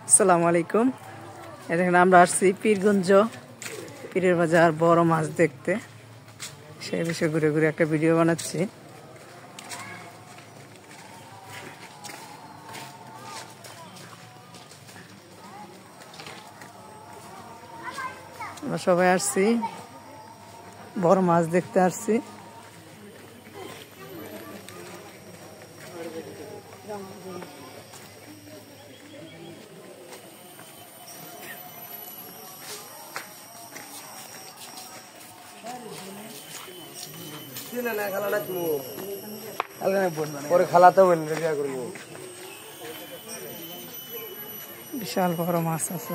আসসালামু আলাইকুম। এখানে আমরা আসছি পীরগঞ্জ পীরের বাজার বড় মাছ দেখতে। সেই বিষয়ে ঘুরে ঘুরে একটা ভিডিও বানাচ্ছি। আমরা সবাই আসছি, বড় মাছ দেখতে আসছি। বিশাল বড় মাছ আছে।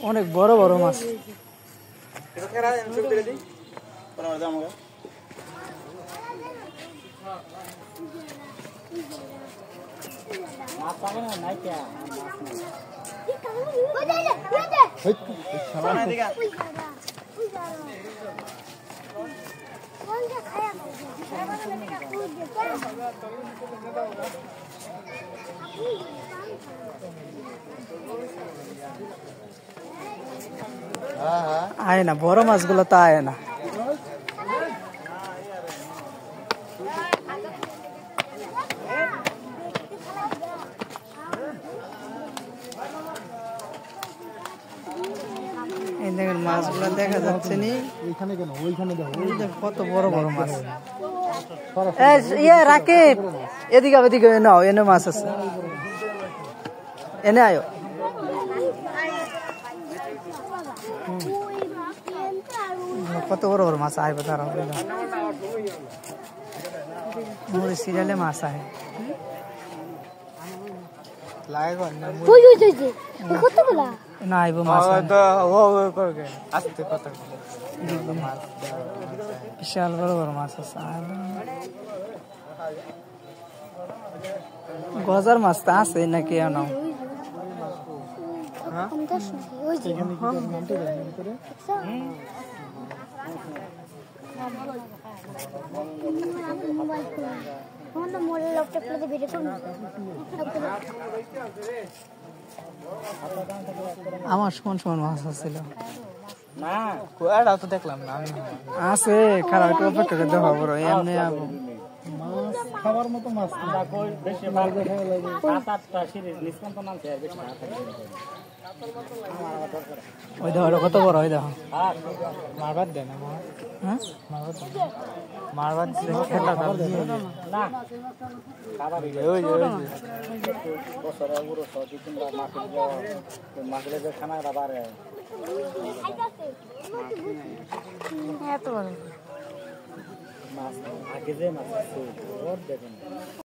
অনেক বড় বড় মাছ। আয় না, বড় মাছগুলো তো আয় না। এই দেখেন মাছগুলো দেখা যাচ্ছে নি, কত বড় বড় মাছ। রাকিব, এদিকে এদিকে নাও, এনে মাছ আছে, এনে আয়ো। কত বড় বড় মাছ আয় তারা সিরিয়ালে মাছ আয় না আইব মাছ। বিশাল বড় বড় মাছ আছে। গজার মাছ তো আছে নাকি? নাও আমার সমান সমান মাছ আছিল না, তো দেখলাম না আছে। খারাপ একটু অপেক্ষা করে দেখা বড় এমনি খাবার মতো মাছ। ওই দেখো কত বড়, ওই দেখো মারবার দেয় না। হ্যাঁ মারবার খেলা এত বড় মাছ আগে যে মাছ